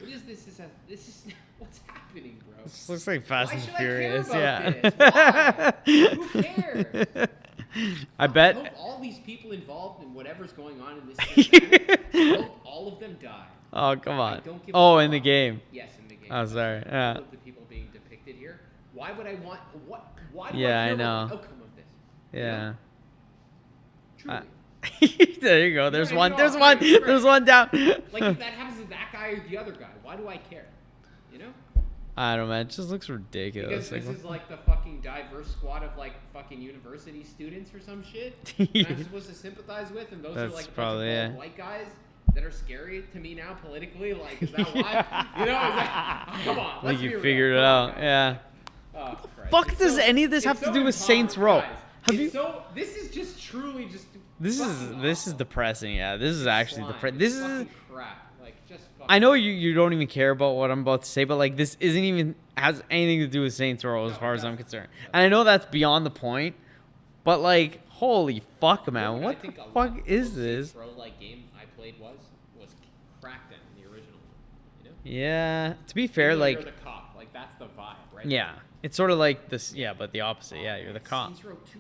What is this? This is what's happening, bro. This looks like Fast Why and should Furious. I care Yeah. about this? Why? Who cares? I I bet. hope all these people involved in whatever's going on in this pandemic, I hope all of them die. Oh, come I on. don't give Oh, a in the fuck. game. Yes, in the game. Oh, sorry. All Yeah. of the people being depicted here. Why would I want what? Why do Yeah, I I care know. about the outcome of this? Yeah. Truly. There you go. There's Yeah, one. you know, There's I'm one. right. There's one down. Like if that happens to that guy or the other guy, why do I care? You know? I don't know, man. It just looks ridiculous. Because Like, this is like the fucking diverse squad of like fucking university students or some shit that I'm supposed to sympathize with, and those are That's like probably, bunch of yeah. bald white guys that are scary to me now politically. Like, is that why? You know? Is that, oh, come on. I think let's you be real. figured it Come on, out. guys. Yeah. Oh, Christ. Fuck It's does so- any of this it's have to so do with Saints Row? guys. Have It's you? so, this is just truly just. This fucking is awful. depressing. Yeah. This is actually Slime. depressing. It's This is fucking crap. Like, just fucking... I know you don't even care about what I'm about to say, but like this isn't even has anything to do with Saints Row as far as I'm concerned. And I know that's beyond the point, but like, holy fuck, man, what the fuck is this? Saints Row like game I played was Crackdown, the original one. You know? Yeah. To be fair, like you're the cop, like that's the vibe, right? Yeah, it's sort of like this. Yeah, but the opposite. Yeah, you're the cop. Saints Row 2.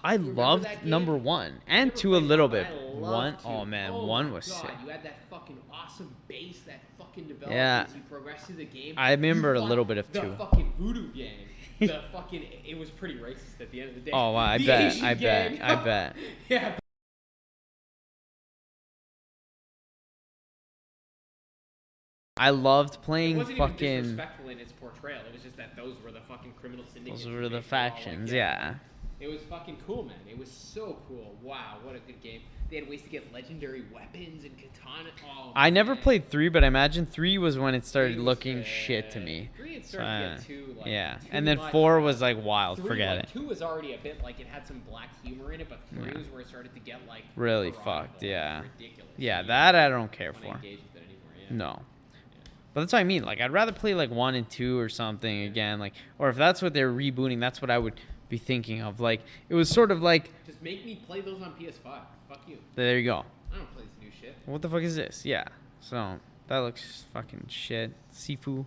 I loved number 1 and 2 a little bit. One, oh man, oh 1 was God, sick. You had that fucking awesome base that fucking developed Yeah. as you progress through the game. I remember a little bit of 2. The fucking voodoo gang. The fucking it was pretty racist at the end of the day. Oh, wow, I The bet, Asian I gang. bet, I bet. Yeah. I loved It playing wasn't even fucking. disrespectful in its portrayal. It was just that those were the fucking criminal syndicates. Those were the They all, factions, like, yeah. It was fucking cool, man. It was so cool. Wow, what a good game. They had ways to get legendary weapons and katana. Oh, I never man. played 3, but I imagine 3 was when it started 3 was looking good. shit to me. 3 had started to get too, like, yeah, too and then much. 4 was like wild. 3, Forget like, it. 2 was already a bit like it had some black humor in it, but 3 Yeah. was where it started to get like Really parodical, fucked, yeah. ridiculous. Yeah, You that I don't care don't for. wanna engage with it anymore, yeah. No. But that's what I mean. Like, I'd rather play like 1 and 2 or something again. Like, or if that's what they're rebooting, that's what I would be thinking of. Like, it was sort of like, Just make me play those on PS5. Fuck you. there you go. I don't play this new shit. What the fuck is this? Yeah. So that looks fucking shit. Sifu.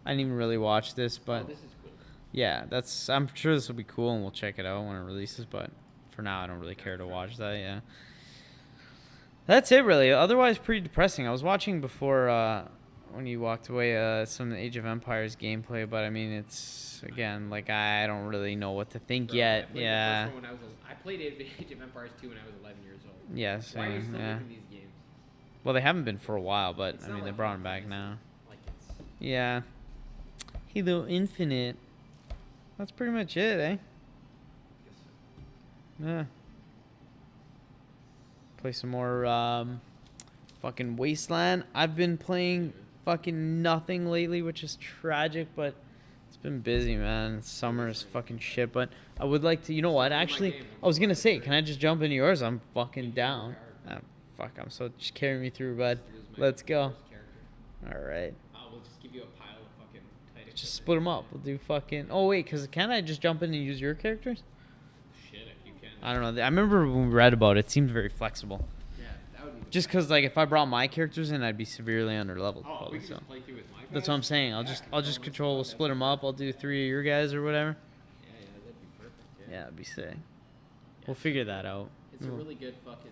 I didn't even really watch this, but Oh, this is cool. yeah, that's. I'm sure this will be cool, and we'll check it out when it releases. But for now, I don't really care to watch that. Yeah. That's it, really. Otherwise, pretty depressing. I was watching before when you walked away some Age of Empires gameplay, but I mean, it's again like I don't really know what to think Bro, yet. I played the Yeah. first one when I played Age of Empires 2 when I was 11 years old. Yes. Why are you still Yeah. making these games? Well, they haven't been for a while, but It's I not mean, they like brought them Final back Fantasy. now. Like it's Yeah. Halo Infinite. That's pretty much it, eh? Yeah. Play some more fucking Wasteland. I've been playing fucking nothing lately, which is tragic, but it's been busy, man. Summer is fucking shit, but I would like to, you know what? Actually, I was gonna say, can I just jump into yours? I'm fucking down. Fuck, I'm so, just carry me through, bud. Let's go. All right. We'll just give you a pile of fucking tight. Just split them up. We'll do fucking. Oh wait, cause can't I just jump in and use your characters? Shit, if you can. I don't know. I remember when we read about it. It seemed very flexible. Yeah, that would be. Just cause like if I brought my characters in, I'd be severely under leveled. Oh, we Probably, can so just play through with my guys. that's what I'm saying. I'll just control. We'll split them up. I'll do 3 of your guys or whatever. Yeah, that'd be perfect. Yeah, it'd be sick. We'll figure that out. It's a really good fucking.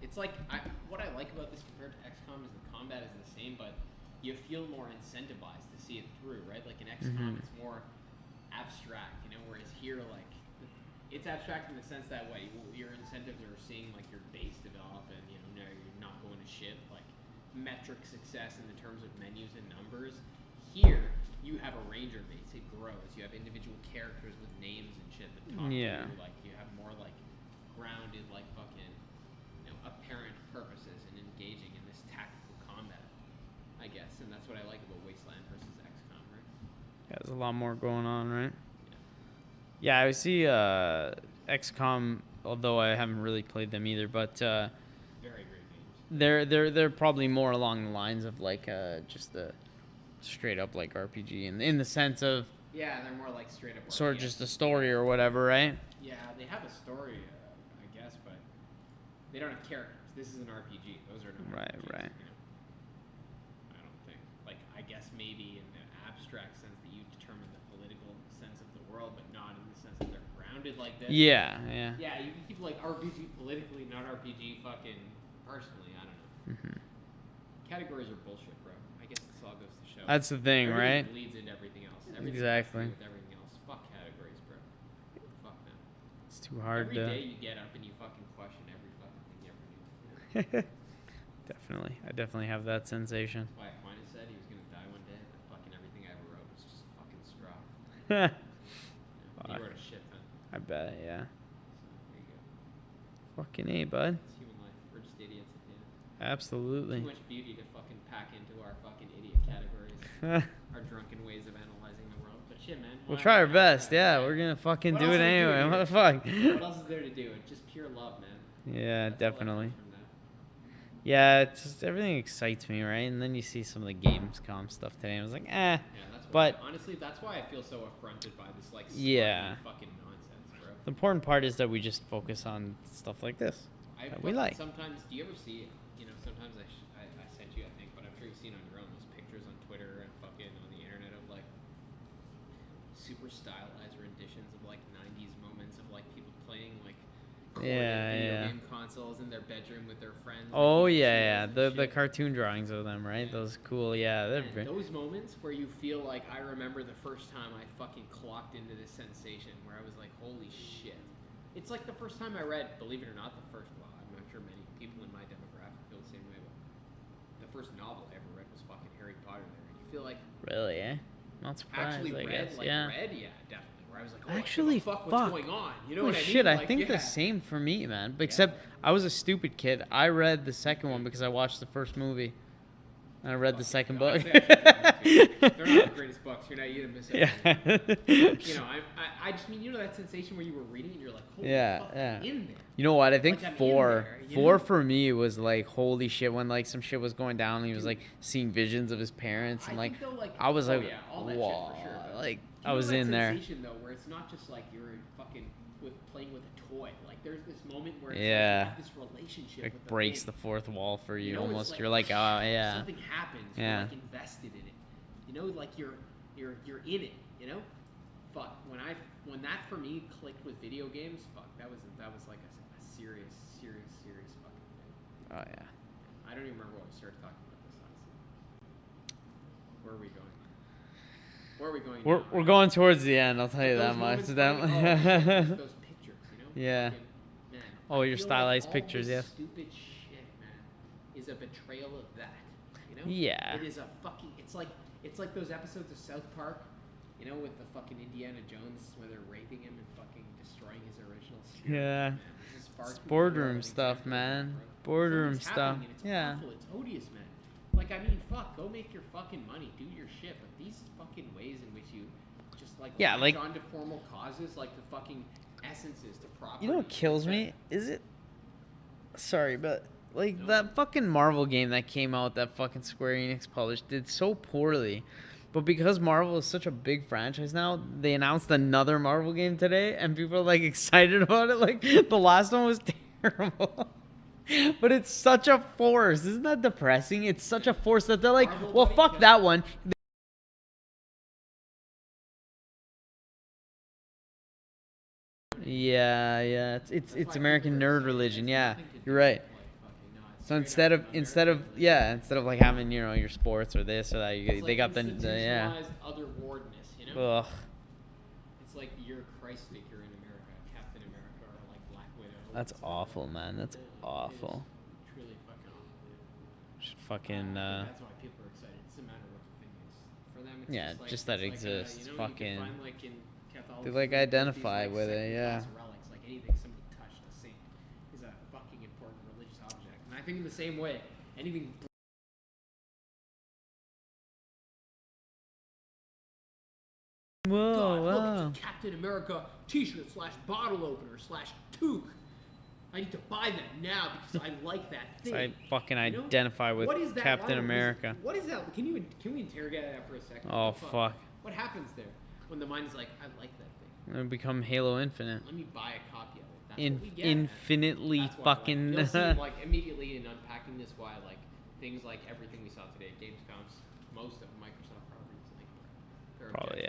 It's like what I like about this compared to XCOM is the combat is the same, but you feel more incentivized to see it through, right? Like in XCOM, it's more abstract, you know. Whereas here, like, it's abstract in the sense that way your incentives are seeing like your base develop, and you know you're not going to shit. Like metric success in the terms of menus and numbers. Here, you have a ranger base; it grows. You have individual characters with names and shit that talk to you. Like you have more like grounded, like fucking. Apparent purposes and engaging in this tactical combat, I guess, and that's what I like about Wasteland versus XCOM, right? Yeah, there's a lot more going on, right? Yeah, I see XCOM, although I haven't really played them either, but very great games. they're probably more along the lines of like just the straight up like RPG in the sense of Yeah, they're more like straight up. sort of RPGs. just a story or whatever, right? Yeah, they have a story, I guess, but they don't have characters. This is an RPG. Those are not Right, RPGs, right. You know? I don't think. Like, I guess maybe in the abstract sense that you determine the political sense of the world, but not in the sense that they're grounded like this. Yeah. Yeah, you can keep like RPG politically, not RPG fucking personally. I don't know. Categories are bullshit, bro. I guess this all goes to show. That's the thing, Everything right? bleeds into everything else. Everything Exactly. With everything else. Fuck categories, bro. Fuck them. It's too hard Every to. day you get up and you fucking question every fucking thing you ever do. You know? Definitely, I definitely have that sensation. That's why Aquinas said he was gonna die one day, but fucking everything I ever wrote was just fucking straw. He wrote a shit ton. I bet, yeah. So there you go. Fucking A, bud. It's human life. We're just idiots at the end. Absolutely. Too much beauty to fucking pack into our fucking idiot categories. Our drunken ways of analyzing the world. But shit, man. We'll try our best. Yeah, we're gonna fucking What do else it is there to anyway. do? What the fuck? What else is there to do? It's just pure love, man. Yeah, That's all that definitely. comes from that. Yeah, it's just, everything excites me, right? And then you see some of the Gamescom stuff today, and I was like, eh. Yeah, that's but honestly, that's why I feel so affronted by this like yeah, fucking nonsense, bro. the important part is that we just focus on stuff like this that we like. Sometimes, do you ever see? You know, sometimes I sent you, I think, but I'm sure you've seen on your own those pictures on Twitter and fucking on the internet of like super stylized renditions of like '90s moments of like people playing like video game consoles in their bedroom with their friends. Oh yeah, the cartoon drawings of them, right? Those cool, those moments where you feel like I remember the first time I fucking clocked into this sensation where I was like, holy shit. It's like the first time I read, believe it or not, I'm sure many people in my demographic feel the same way, but the first novel I ever read was fucking Harry Potter there. And you feel like really, eh? Not surprised, actually I guess. yeah, definitely. Where I was like, oh, actually, fuck, what's going on? You know what I mean? Shit, I think the same for me, man. Except I was a stupid kid. I read the second one because I watched the first movie. And I read the second book. They're not the greatest books. You're gonna miss it. You know, I just mean, you know that sensation where you were reading and you're like, holy fuck, I'm in there. You know what? I think like four for me was like, holy shit, when like some shit was going down and he was like seeing visions of his parents and I was like, whoa, like I was in there. Sensation though, where it's not just like you're fucking playing with a toy. Like there's this moment where it's like you have this relationship. It breaks the fourth wall for you, almost. Like, you're like, oh yeah. Something happens. You're like invested in it. You know, like you're in it. You know, fuck. When that for me clicked with video games, fuck. That was like a serious fucking thing. Oh yeah. I don't even remember what we started talking about this, honestly. Where are we going? We're going towards the end. I'll tell you that much. Those pictures, you know. Yeah. Fucking, man, oh, your stylized like pictures, yeah. Stupid shit, man, is a betrayal of that. You know. Yeah. It is a fucking. It's like those episodes of South Park, you know, with the fucking Indiana Jones where they're raping him and fucking destroying his original spirit. Yeah. Man, it's boardroom stuff, man. Boardroom stuff. It's awful. It's odious, man. Like, I mean, fuck, go make your fucking money, do your shit, but these fucking ways in which you just, latch onto formal causes, like the fucking essences to property. You know what kills me? Is it... Sorry, but, that fucking Marvel game that came out that fucking Square Enix published did so poorly. But because Marvel is such a big franchise now, they announced another Marvel game today, and people are, excited about it. Like, the last one was terrible. But it's such a force. Isn't that depressing? It's such a force that they're like, well, fuck that one. Yeah. It's American nerd religion. Yeah, you're right. So instead of like having your sports or this or that, they got the otherwardness, you know. Ugh. It's like you're a Christ figure in America, Captain America, or like Black Widow. That's awful, man. That's awful. It's truly fucking awful. Should fucking. That's why people are excited. It doesn't matter what the thing is. For them, it's just that it exists. Fucking. You can find, in Catholicism, they identify with it, yeah. Relics, like anything somebody touched, a saint, is a fucking important religious object. And I think in the same way, anything. Whoa, God, wow. look, it's a Captain America t-shirt / bottle opener / toque. I need to buy that now because I like that thing. So I fucking identify with Captain America. What is that? Can we interrogate that for a second? Oh, fuck. What happens there when the mind is like, I like that thing? It'll become Halo Infinite. Let me buy a copy of it. That's what we get. Infinitely fucking. You'll see, immediately in unpacking this, why things like everything we saw today at Gamescom's, most of Microsoft properties, they're probably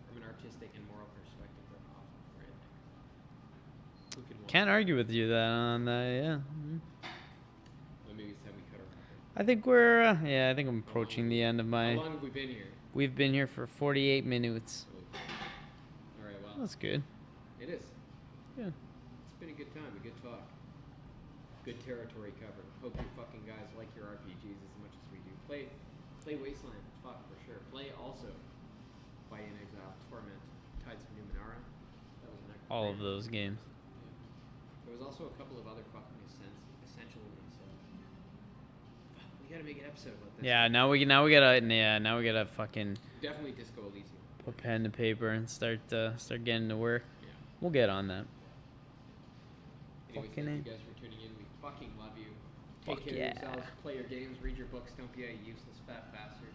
from an artistic and moral perspective, they're awful. Right? Can't argue with you on that. Yeah. Well, maybe it's time we cut our record. I think we're. I think I'm approaching the end of my. How long have we been here? We've been here for 48 minutes. All right, well. That's good. It is. Yeah. It's been a good time, a good talk. Good territory covered. Hope you fucking guys like your RPGs as much as we do. Play Wasteland, fuck, for sure. Play also By in Exile, Torment, Tides of Numenera. That was an all of those games. Yeah. There was also a couple of other fucking essential ones. Fuck, we gotta make an episode about this. Yeah, now we gotta fucking definitely Disco Elysium. Put pen to paper and start getting to work. Yeah. We'll get on that. Anyways, thank you guys for tuning in. We fucking love you. Take Fuck care yeah. of yourselves. Play your games. Read your books. Don't be a useless fat bastard.